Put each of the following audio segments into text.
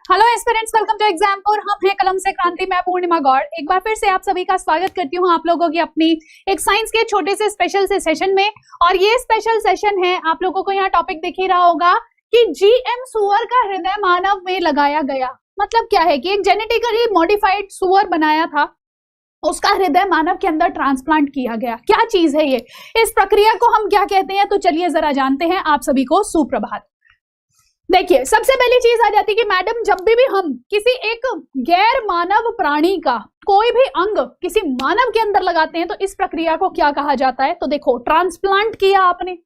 Hello aspirants, welcome to Exampur. हम हैं कलम से क्रांति, मैं पूर्णिमा गौड़। एक बार फिर से आप सभी का स्वागत करती हूँ आप लोगों की अपनी एक साइंस के छोटे से स्पेशल से सेशन में। और ये स्पेशल सेशन है, आप लोगों को यहाँ टॉपिक दिख ही रहा होगा कि जीएम सुअर का हृदय मानव में लगाया गया। मतलब क्या है कि एक जेनेटिकली मॉडिफाइड सुअर बनाया था, उसका हृदय मानव के अंदर ट्रांसप्लांट किया गया। क्या चीज है ये, इस प्रक्रिया को हम क्या कहते हैं, तो चलिए जरा जानते हैं। आप सभी को सुप्रभात। देखिए, सबसे पहली चीज आ जाती है कि मैडम जब भी हम किसी एक गैर मानव प्राणी का कोई भी अंग किसी मानव के अंदर लगाते हैं तो इस प्रक्रिया को क्या कहा जाता है। तो देखो, ट्रांसप्लांट किया आपने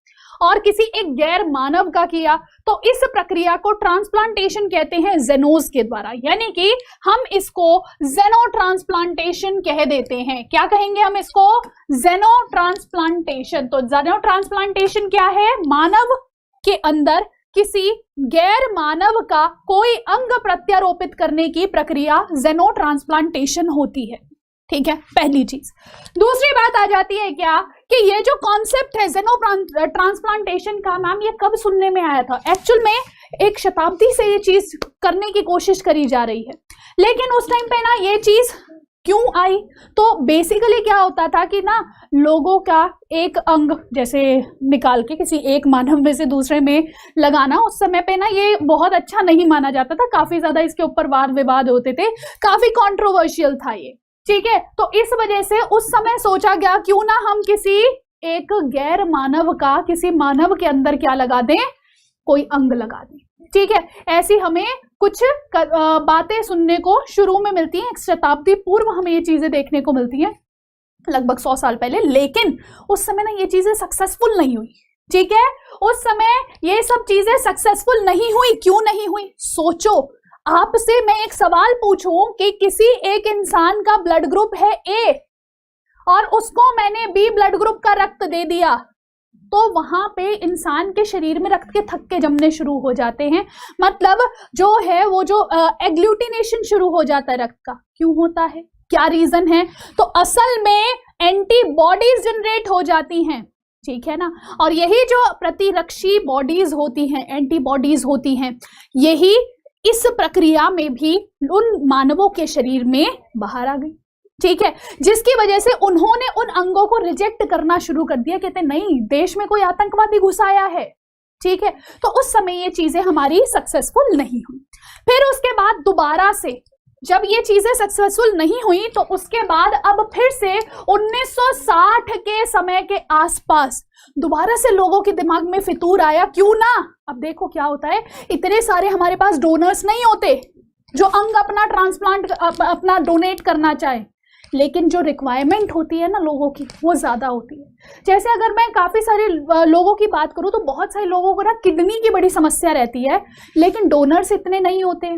और किसी एक गैर मानव का किया, तो इस प्रक्रिया को ट्रांसप्लांटेशन कहते हैं जेनोज के द्वारा। यानी कि हम इसको जेनो ट्रांसप्लांटेशन कह देते हैं। क्या कहेंगे हम इसको? जेनो ट्रांसप्लांटेशन। तो जेनो ट्रांसप्लांटेशन क्या है? मानव के अंदर किसी गैर मानव का कोई अंग प्रत्यारोपित करने की प्रक्रिया जेनो ट्रांसप्लांटेशन होती है। ठीक है, पहली चीज। दूसरी बात आ जाती है क्या कि ये जो कॉन्सेप्ट है जेनो ट्रांसप्लांटेशन का, मैम ये कब सुनने में आया था? एक्चुअल में 1 शताब्दी से ये चीज करने की कोशिश करी जा रही है, लेकिन उस टाइम पे ना ये चीज क्यों आई? तो बेसिकली क्या होता था कि ना लोगों का एक अंग जैसे निकाल के किसी एक मानव में से दूसरे में लगाना, उस समय पे ना ये बहुत अच्छा नहीं माना जाता था। काफी ज्यादा इसके ऊपर वाद विवाद होते थे, काफी कंट्रोवर्शियल था ये। ठीक है, तो इस वजह से उस समय सोचा गया क्यों ना हम किसी एक गैर मानव का किसी मानव के अंदर क्या लगा दें, कोई अंग लगा दें। ठीक है, ऐसी हमें कुछ बातें सुनने को शुरू में मिलती हैं। 1 शताब्दी पूर्व हमें ये चीजें देखने को मिलती हैं, लगभग 100 साल पहले। लेकिन उस समय ना ये चीजें सक्सेसफुल नहीं हुई। ठीक है, उस समय ये सब चीजें सक्सेसफुल नहीं हुई। क्यों नहीं हुई? सोचो, आपसे मैं एक सवाल पूछूं कि किसी एक इंसान का ब्लड ग्रुप है ए और उसको मैंने बी ब्लड ग्रुप का रक्त दे दिया, तो वहां पे इंसान के शरीर में रक्त के थक्के जमने शुरू हो जाते हैं। मतलब जो है वो जो एग्लूटिनेशन शुरू हो जाता है रक्त का। क्यों होता है? क्या रीजन है? तो असल में एंटीबॉडीज जनरेट हो जाती हैं। ठीक है ना, और यही जो प्रतिरक्षी बॉडीज होती हैं, एंटीबॉडीज होती हैं, यही इस प्रक्रिया में भी उन मानवों के शरीर में बाहर आ गई। ठीक है, जिसकी वजह से उन्होंने उन अंगों को रिजेक्ट करना शुरू कर दिया। कहते नहीं, देश में कोई आतंकवादी घुस आया है। ठीक है, तो उस समय ये चीजें हमारी सक्सेसफुल नहीं हुई। फिर उसके बाद दोबारा से जब ये चीजें सक्सेसफुल नहीं हुई, तो उसके बाद अब फिर से 1960 के समय के आसपास दोबारा से लोगों के दिमाग में फितूर आया, क्यों ना। अब देखो क्या होता है, इतने सारे हमारे पास डोनर्स नहीं होते जो अंग अपना ट्रांसप्लांट अपना डोनेट करना चाहे, लेकिन जो रिक्वायरमेंट होती है ना लोगों की, वो ज्यादा होती है। जैसे अगर मैं काफी सारे लोगों की बात करूं तो बहुत सारे लोगों को ना किडनी की बड़ी समस्या रहती है, लेकिन डोनर्स इतने नहीं होते।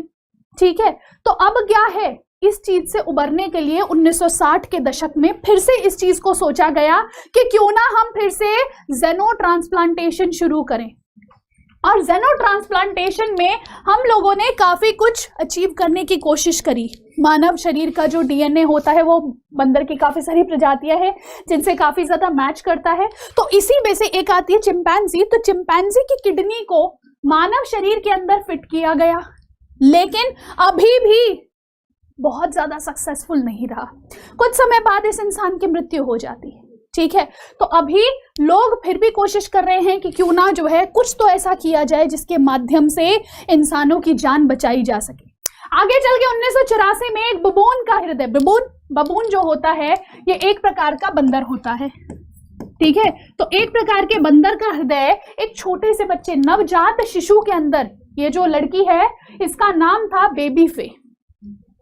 ठीक है, तो अब क्या है, इस चीज से उबरने के लिए 1960 के दशक में फिर से इस चीज को सोचा गया कि क्यों ना हम फिर से जेनो ट्रांसप्लांटेशन शुरू करें। और जेनो ट्रांसप्लांटेशन में हम लोगों ने काफी कुछ अचीव करने की कोशिश करी। मानव शरीर का जो डीएनए होता है वो बंदर की काफी सारी प्रजातियां हैं जिनसे काफी ज्यादा मैच करता है। तो इसी में से एक आती है चिंपैंजी। तो चिंपैंजी की किडनी को मानव शरीर के अंदर फिट किया गया, लेकिन अभी भी बहुत ज्यादा सक्सेसफुल नहीं रहा। कुछ समय बाद इस इंसान की मृत्यु हो जाती है। ठीक है, तो अभी लोग फिर भी कोशिश कर रहे हैं कि क्यों ना जो है कुछ तो ऐसा किया जाए जिसके माध्यम से इंसानों की जान बचाई जा सके। आगे चल के 1984 में एक बबून का हृदय, बबून जो होता है ये एक प्रकार का बंदर होता है। ठीक है, तो एक प्रकार के बंदर का हृदय एक छोटे से बच्चे, नवजात शिशु के अंदर, ये जो लड़की है इसका नाम था बेबी फे।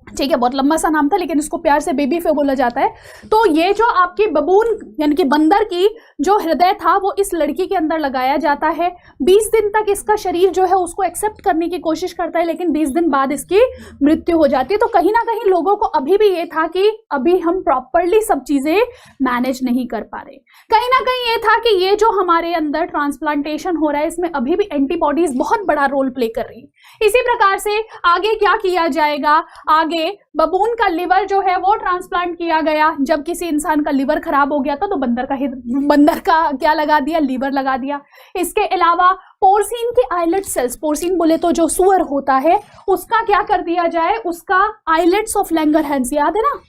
ठीक है, बहुत लंबा सा नाम था लेकिन इसको प्यार से बेबी फे बोला जाता है। तो ये जो आपकी बबून यानी कि बंदर की जो हृदय था वो इस लड़की के अंदर लगाया जाता है। 20 दिन तक इसका शरीर जो है उसको एक्सेप्ट करने की कोशिश करता है, लेकिन 20 दिन बाद इसकी मृत्यु हो जाती है। तो कहीं ना कहीं लोगों को अभी भी ये था कि अभी हम प्रॉपरली सब चीजें मैनेज नहीं कर पा रहे। कहीं ना कहीं ये था कि ये जो हमारे अंदर ट्रांसप्लांटेशन हो रहा है इसमें अभी भी एंटीबॉडीज बहुत बड़ा रोल प्ले कर रही है। इसी प्रकार से आगे क्या किया जाएगा, आगे बबून का लिवर जो है वो ट्रांसप्लांट किया गया। जब किसी इंसान का लिवर खराब हो गया था तो बंदर का क्या लगा दिया, लीवर लगा दिया। इसके अलावा पोर्सिन के आइलेट सेल्स, पोर्सिन बोले तो जो सुअर होता है उसका क्या कर दिया जाए, उसका आइलेट्स ऑफ लैंगरहैंस, याद है ना,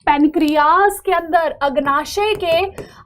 पैनक्रियाज के अंदर, अग्नाशय के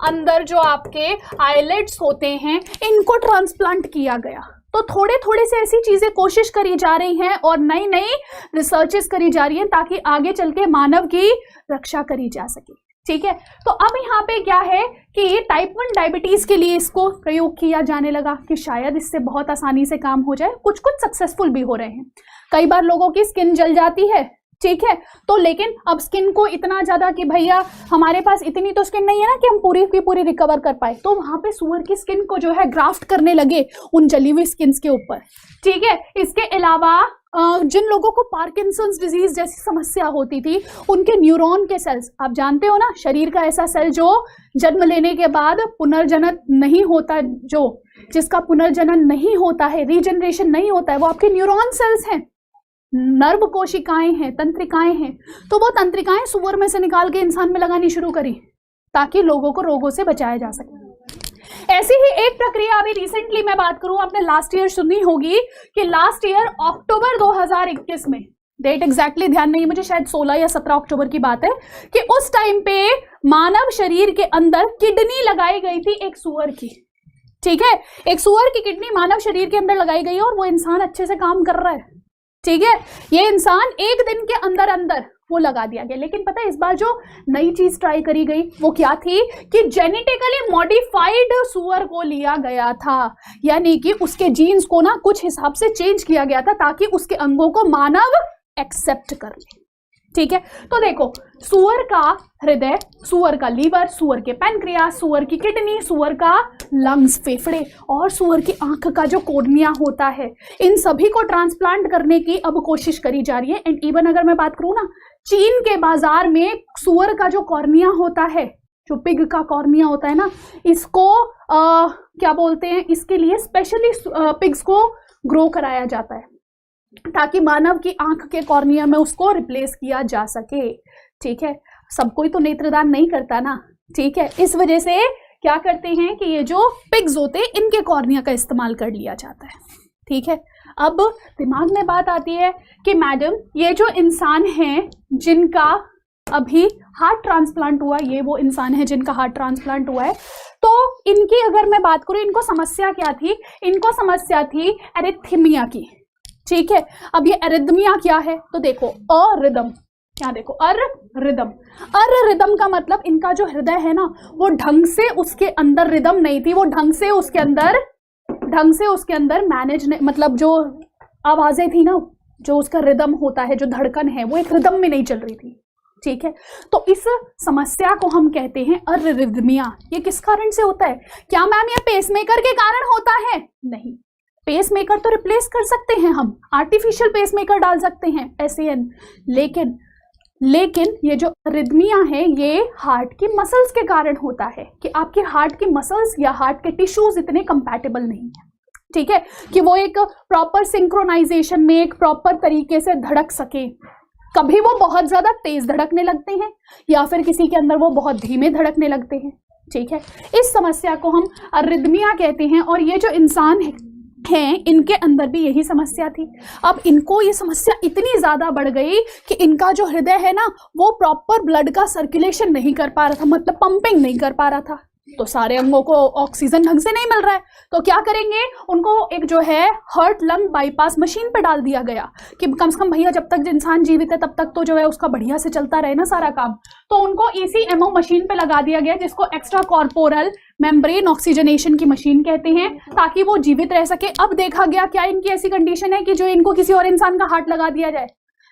अंदर जो आपके आइलेट्स होते हैं इनको ट्रांसप्लांट किया गया। तो थोड़े थोड़े से ऐसी चीजें कोशिश करी जा रही हैं और नई नई रिसर्चेस करी जा रही हैं ताकि आगे चल के मानव की रक्षा करी जा सके। ठीक है, तो अब यहाँ पे क्या है कि टाइप 1 डायबिटीज के लिए इसको प्रयोग किया जाने लगा कि शायद इससे बहुत आसानी से काम हो जाए। कुछ कुछ सक्सेसफुल भी हो रहे हैं। कई बार लोगों की स्किन जल जाती है, ठीक है, तो लेकिन अब स्किन को इतना ज्यादा कि भैया हमारे पास इतनी तो स्किन नहीं है ना कि हम पूरी की पूरी रिकवर कर पाए, तो वहां पे सुअर की स्किन को जो है ग्राफ्ट करने लगे उन जली हुई स्किन के ऊपर। ठीक है, इसके अलावा जिन लोगों को पार्किंसंस डिजीज जैसी समस्या होती थी उनके न्यूरॉन के सेल्स, आप जानते हो ना, शरीर का ऐसा सेल जो जन्म लेने के बाद पुनर्जनन नहीं होता, जो जिसका पुनर्जनन नहीं होता है, रीजनरेशन नहीं होता है, वो आपके न्यूरॉन सेल्स हैं, नर्व कोशिकाएं हैं, तंत्रिकाएं हैं। तो वो तंत्रिकाएं सुअर में से निकाल के इंसान में लगानी शुरू करी ताकि लोगों को रोगों से बचाया जा सके। ऐसी ही एक प्रक्रिया अभी रिसेंटली मैं बात करूं, आपने लास्ट ईयर सुनी होगी कि लास्ट ईयर अक्टूबर 2021 में, डेट एग्जैक्टली ध्यान नहीं मुझे, शायद 16 या 17 अक्टूबर की बात है, कि उस टाइम पे मानव शरीर के अंदर किडनी लगाई गई थी एक सुअर की। ठीक है, एक सुअर की किडनी मानव शरीर के अंदर लगाई गई है और वो इंसान अच्छे से काम कर रहा है। ठीक है, ये इंसान एक दिन के अंदर अंदर वो लगा दिया गया। लेकिन पता है इस बार जो नई चीज ट्राई करी गई वो क्या थी कि जेनेटिकली मॉडिफाइड सुअर को लिया गया था, यानी कि उसके जीन्स को ना कुछ हिसाब से चेंज किया गया था ताकि उसके अंगों को मानव एक्सेप्ट कर ले। ठीक है, तो देखो, सुअर का हृदय, सुअर का लीवर, सुअर के पैनक्रियास, सुअर की किडनी, सुअर का लंग्स, फेफड़े, और सुअर की आंख का जो कॉर्निया होता है, इन सभी को ट्रांसप्लांट करने की अब कोशिश करी जा रही है। एंड इवन अगर मैं बात करूं ना, चीन के बाजार में सुअर का जो कॉर्निया होता है, जो पिग का कॉर्निया होता है ना, इसको क्या बोलते हैं, इसके लिए स्पेशली पिग्स को ग्रो कराया जाता है ताकि मानव की आंख के कॉर्निया में उसको रिप्लेस किया जा सके। ठीक है, सब कोई तो नेत्रदान नहीं करता ना। ठीक है, इस वजह से क्या करते हैं कि ये जो पिग्स होते हैं इनके कॉर्निया का इस्तेमाल कर लिया जाता है। ठीक है, अब दिमाग में बात आती है कि मैडम ये जो इंसान हैं जिनका अभी हार्ट ट्रांसप्लांट हुआ, ये वो इंसान है जिनका हार्ट ट्रांसप्लांट हुआ है, तो इनकी अगर मैं बात करूं, इनको समस्या क्या थी? इनको समस्या थी एरिथमिया की। ठीक है, अब ये एरिथमिया क्या है? तो देखो, अरिदम, क्या देखो, अरिदम। अरिदम का मतलब इनका जो हृदय है ना वो ढंग से उसके अंदर रिदम नहीं थी, वो ढंग से उसके अंदर मैनेज, मतलब जो आवाजें थी ना, जो उसका रिदम होता है, जो धड़कन है, वो एक रिदम में नहीं चल रही थी। ठीक है, तो इस समस्या को हम कहते हैं अरिदमिया। ये किस कारण से होता है? क्या मैम ये पेसमेकर के कारण होता है? नहीं, पेसमेकर तो रिप्लेस कर सकते हैं हम, आर्टिफिशियल पेसमेकर डाल सकते हैं SAN, लेकिन ये जो अरिदमिया है ये हार्ट की मसल्स के कारण होता है कि आपके हार्ट की मसल्स या हार्ट के टिश्यूज इतने कंपैटिबल नहीं है। ठीक है, कि वो एक प्रॉपर सिंक्रोनाइजेशन में एक प्रॉपर तरीके से धड़क सके। कभी वो बहुत ज्यादा तेज धड़कने लगते हैं या फिर किसी के अंदर वो बहुत धीमे धड़कने लगते हैं। ठीक है, इस समस्या को हम अरिदमिया कहते हैं और ये जो इंसान हैं इनके अंदर भी यही समस्या थी। अब इनको ये समस्या इतनी ज्यादा बढ़ गई कि इनका जो हृदय है ना वो प्रॉपर ब्लड का सर्कुलेशन नहीं कर पा रहा था, मतलब पंपिंग नहीं कर पा रहा था, तो सारे अंगों को ऑक्सीजन ढंग से नहीं मिल रहा है। तो क्या करेंगे, उनको एक जो है हार्ट लंग बाईपास मशीन पे डाल दिया गया कि कम से कम भैया जब तक इंसान जीवित है तब तक तो जो है उसका बढ़िया से चलता रहे ना सारा काम। तो उनको ECMO मशीन पे लगा दिया गया जिसको एक्स्ट्रा कॉर्पोरल मेम्ब्रेन ऑक्सीजनेशन की मशीन कहते हैं, ताकि वो जीवित रह सके। अब देखा गया क्या इनकी ऐसी कंडीशन है कि जो इनको किसी और इंसान का हार्ट लगा दिया जाए?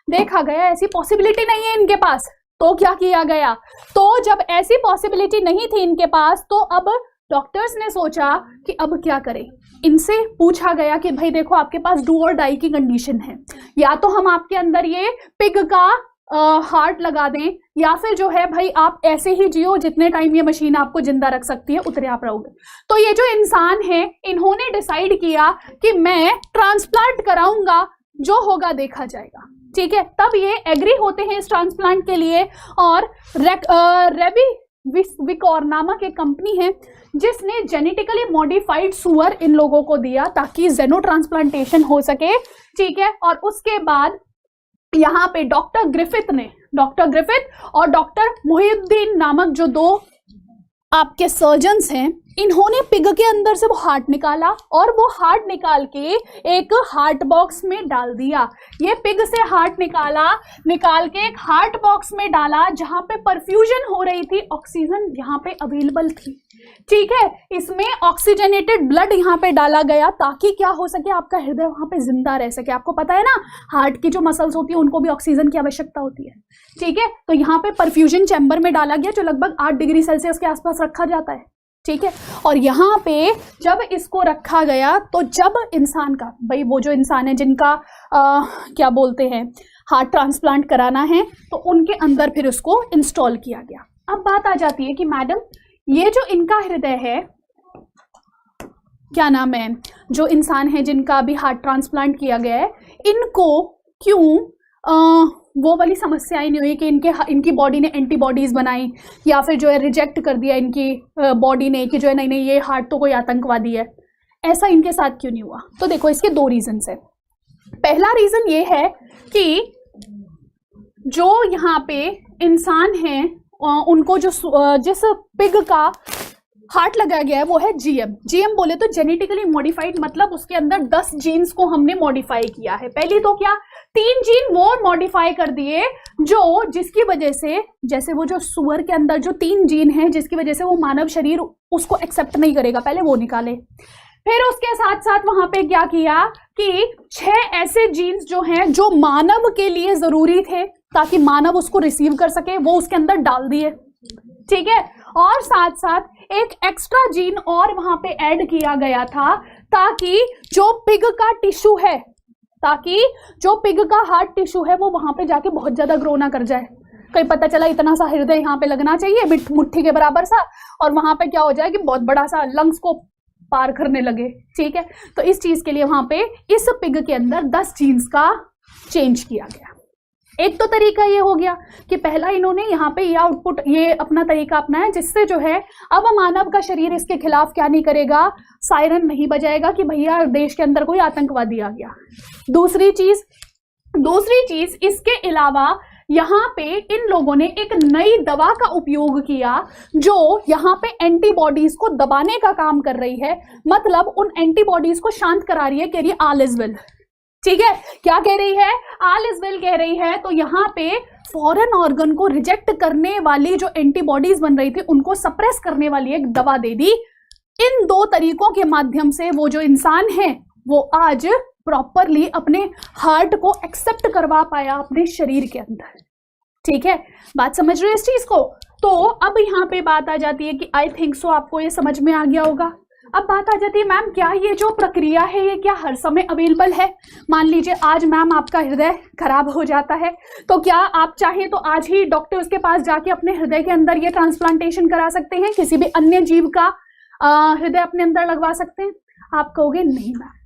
देखा गया ऐसी पॉसिबिलिटी नहीं है इनके पास। तो क्या किया गया, तो जब ऐसी पॉसिबिलिटी नहीं थी इनके पास तो अब डॉक्टर्स ने सोचा कि अब क्या करें। इनसे पूछा गया कि भाई देखो आपके पास डू और डाई की कंडीशन है, या तो हम आपके अंदर ये पिग का हार्ट लगा दें या फिर जो है भाई आप ऐसे ही जियो जितने टाइम ये मशीन आपको जिंदा रख सकती है उतने आप रहोगे। तो ये जो इंसान है इन्होंने डिसाइड किया कि मैं ट्रांसप्लांट कराऊंगा, जो होगा देखा जाएगा। ठीक है, तब ये एग्री होते हैं इस ट्रांसप्लांट के लिए और विकॉर नामक एक कंपनी है जिसने जेनेटिकली मॉडिफाइड सुअर इन लोगों को दिया ताकि जेनो ट्रांसप्लांटेशन हो सके, ठीक है। और उसके बाद यहाँ पे डॉक्टर ग्रिफिथ और डॉक्टर मोहिउद्दीन नामक जो दो आपके सर्जन्स हैं, इन्होंने पिग के अंदर से वो हार्ट निकाला और वो हार्ट निकाल के एक हार्ट बॉक्स में डाल दिया। ये पिग से हार्ट निकाल के एक हार्ट बॉक्स में डाला जहां पे परफ्यूजन हो रही थी, ऑक्सीजन यहाँ पे अवेलेबल थी, ठीक है। इसमें ऑक्सीजनेटेड ब्लड यहाँ पे डाला गया ताकि क्या हो सके, आपका हृदय वहां पे जिंदा रह सके। आपको पता है ना, हार्ट की जो मसल्स होती है उनको भी ऑक्सीजन की आवश्यकता होती है, ठीक है। तो यहाँ पे परफ्यूजन चैम्बर में डाला गया जो लगभग 8 डिग्री सेल्सियस के आसपास रखा जाता है, ठीक है। और यहाँ पे जब इसको रखा गया तो जब इंसान का, भाई वो जो इंसान है जिनका क्या बोलते हैं हार्ट ट्रांसप्लांट कराना है, तो उनके अंदर फिर उसको इंस्टॉल किया गया। अब बात आ जाती है कि मैडम ये जो इनका हृदय है, क्या नाम है, जो इंसान है जिनका अभी हार्ट ट्रांसप्लांट किया गया है, इनको क्यों वो वाली समस्याएं नहीं हुई कि इनकी बॉडी ने एंटीबॉडीज बनाई या फिर जो है रिजेक्ट कर दिया इनकी बॉडी ने कि जो है नहीं ये हार्ट तो कोई आतंकवादी है, ऐसा इनके साथ क्यों नहीं हुआ? तो देखो इसके 2 रीजंस है। पहला रीजन ये है कि जो यहाँ पे इंसान है उनको जिस पिग का हार्ट लगाया गया है वो है जीएम बोले तो जेनेटिकली मॉडिफाइड, मतलब उसके अंदर 10 जीन्स को हमने मॉडिफाई किया है। पहली तो क्या 3 जीन वो मॉडिफाई कर दिए जो जिसकी वजह से, जैसे वो जो सुअर के अंदर जो 3 जीन है जिसकी वजह से वो मानव शरीर उसको एक्सेप्ट नहीं करेगा, पहले वो निकाले। फिर उसके साथ साथ वहां पे क्या किया कि 6 ऐसे जीन्स जो हैं जो मानव के लिए जरूरी थे ताकि मानव उसको रिसीव कर सके, वो उसके अंदर डाल दिए, ठीक है। और साथ साथ एक एक्स्ट्रा जीन और वहां पे ऐड किया गया था ताकि जो पिग का टिश्यू है, ताकि जो पिग का हार्ट टिश्यू है वो वहां पे जाके बहुत ज्यादा ग्रो ना कर जाए। कहीं पता चला इतना सा हृदय यहाँ पे लगना चाहिए मुट्ठी के बराबर सा, और वहां पे क्या हो जाए कि बहुत बड़ा सा लंग्स को पार करने लगे, ठीक है। तो इस चीज के लिए वहां पे इस पिग के अंदर 10 जीन्स का चेंज किया गया। एक तो तरीका ये हो गया कि पहला इन्होंने यहाँ पे ये आउटपुट, ये अपना तरीका अपनाया जिससे जो है अब मानव का शरीर इसके खिलाफ क्या नहीं करेगा, सायरन नहीं बजाएगा कि भैया देश के अंदर कोई आतंकवादी आ गया। दूसरी चीज इसके अलावा यहाँ पे इन लोगों ने एक नई दवा का उपयोग किया जो यहाँ पे एंटीबॉडीज को दबाने का काम कर रही है, मतलब उन एंटीबॉडीज को शांत करा रही है, कह रही है ऑल इज वेल, ठीक है। क्या कह रही है, ऑल इज वेल कह रही है। तो यहाँ पे फॉरेन ऑर्गन को रिजेक्ट करने वाली जो एंटीबॉडीज बन रही थी उनको सप्रेस करने वाली एक दवा दे दी। इन 2 तरीकों के माध्यम से वो जो इंसान है वो आज प्रॉपरली अपने हार्ट को एक्सेप्ट करवा पाया अपने शरीर के अंदर, ठीक है। बात समझ रहे हो इस चीज को? तो अब यहाँ पे बात आ जाती है कि आई थिंक सो आपको ये समझ में आ गया होगा। अब बात आ जाती है मैम क्या ये जो प्रक्रिया है ये क्या हर समय अवेलेबल है? मान लीजिए आज मैम आपका हृदय खराब हो जाता है तो क्या आप चाहें तो आज ही डॉक्टर्स के पास जाके अपने हृदय के अंदर ये ट्रांसप्लांटेशन करा सकते हैं, किसी भी अन्य जीव का हृदय अपने अंदर लगवा सकते हैं? आप कहोगे नहीं मैम,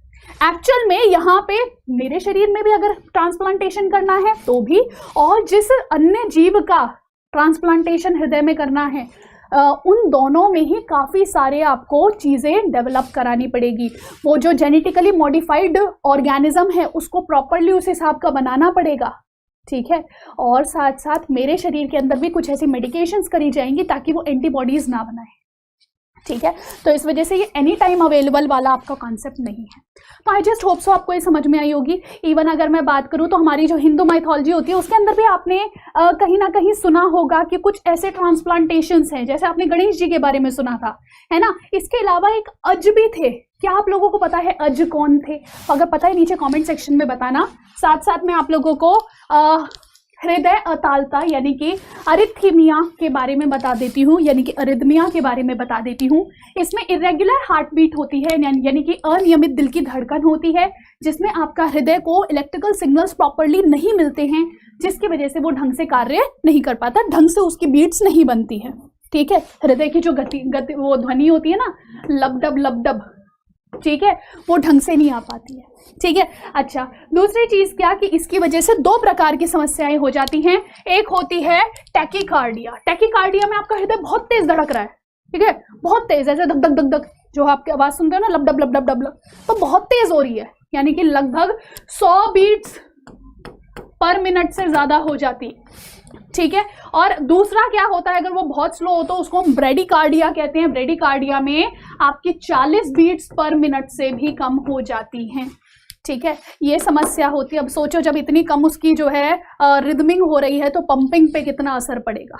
एक्चुअल में यहाँ पे मेरे शरीर में भी अगर ट्रांसप्लांटेशन करना है तो भी, और जिस अन्य जीव का ट्रांसप्लांटेशन हृदय में करना है उन दोनों में ही काफ़ी सारे आपको चीज़ें डेवलप करानी पड़ेगी। वो जो जेनेटिकली मॉडिफाइड ऑर्गेनिज्म है उसको प्रॉपरली उस हिसाब का बनाना पड़ेगा, ठीक है। और साथ साथ मेरे शरीर के अंदर भी कुछ ऐसी मेडिकेशंस करी जाएंगी ताकि वो एंटीबॉडीज ना बनाए, ठीक है। तो इस वजह से ये एनी टाइम अवेलेबल वाला आपका कॉन्सेप्ट नहीं है। तो आई जस्ट होप सो आपको ये समझ में आई होगी। इवन अगर मैं बात करूँ तो हमारी जो हिंदू माइथोलॉजी होती है उसके अंदर भी आपने कहीं ना कहीं सुना होगा कि कुछ ऐसे ट्रांसप्लांटेशंस हैं, जैसे आपने गणेश जी के बारे में सुना था, है ना। इसके अलावा एक अज भी थे। क्या आप लोगों को पता है अज कौन थे? अगर पता है नीचे कॉमेंट सेक्शन में बताना। साथ साथ में आप लोगों को हृदय अतालता यानी कि अरिथमिया के बारे में बता देती हूँ, यानी कि अरिथमिया के बारे में बता देती हूँ। इसमें इरेगुलर हार्ट बीट होती है, यानी कि अनियमित दिल की धड़कन होती है, जिसमें आपका हृदय को इलेक्ट्रिकल सिग्नल्स प्रॉपरली नहीं मिलते हैं, जिसकी वजह से वो ढंग से कार्य नहीं कर पाता, ढंग से उसकी बीट्स नहीं बनती है, ठीक है। हृदय की जो गति वो ध्वनि होती है ना, लबडब लबडब, ठीक है, वो ढंग से नहीं आ पाती है। ठीक है, अच्छा दूसरी चीज क्या कि इसकी वजह से दो प्रकार की समस्याएं हो जाती हैं। एक होती है टैकीकार्डिया। टैकीकार्डिया में आपका हृदय बहुत तेज धड़क रहा है, ठीक है, बहुत तेज, ऐसे धक धक धक धक, जो आपकी आवाज सुनते हो ना, लब डब लब डब डब, तो बहुत तेज हो रही है, यानी कि लगभग 100 बीट्स पर मिनट से ज्यादा हो जाती है। ठीक है, और दूसरा क्या होता है, अगर वो बहुत स्लो हो तो उसको हम ब्रेडिकार्डिया कहते हैं। ब्रेडिकार्डिया में आपकी 40 बीट्स पर मिनट से भी कम हो जाती हैं। ठीक है, ये समस्या होती है। अब सोचो जब इतनी कम उसकी जो है रिदमिंग हो रही है तो पंपिंग पे कितना असर पड़ेगा।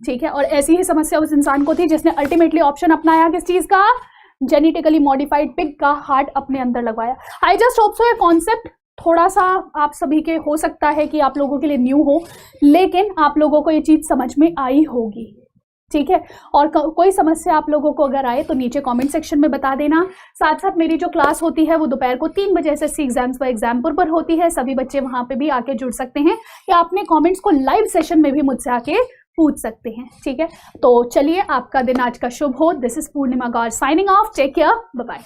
ठीक है, और ऐसी ही समस्या उस इंसान को थी जिसने अल्टीमेटली ऑप्शन अपनाया किस चीज का, जेनेटिकली मॉडिफाइड पिग का हार्ट अपने अंदर लगवाया। आई जस्ट होप सो ये कॉन्सेप्ट थोड़ा सा आप सभी के हो सकता है कि आप लोगों के लिए न्यू हो, लेकिन आप लोगों को ये चीज समझ में आई होगी। ठीक है, और कोई समस्या आप लोगों को अगर आए तो नीचे कमेंट सेक्शन में बता देना। साथ साथ मेरी जो क्लास होती है वो दोपहर को 3 बजे SSC एग्जाम्स पर एग्जामपुर पर होती है। सभी बच्चे वहां पे भी आके जुड़ सकते हैं या अपने कमेंट्स को लाइव सेशन में भी मुझसे आके पूछ सकते हैं। ठीक है, तो चलिए आपका दिन आज का शुभ हो। This is Purnima Gaur signing off. Take care, bye bye.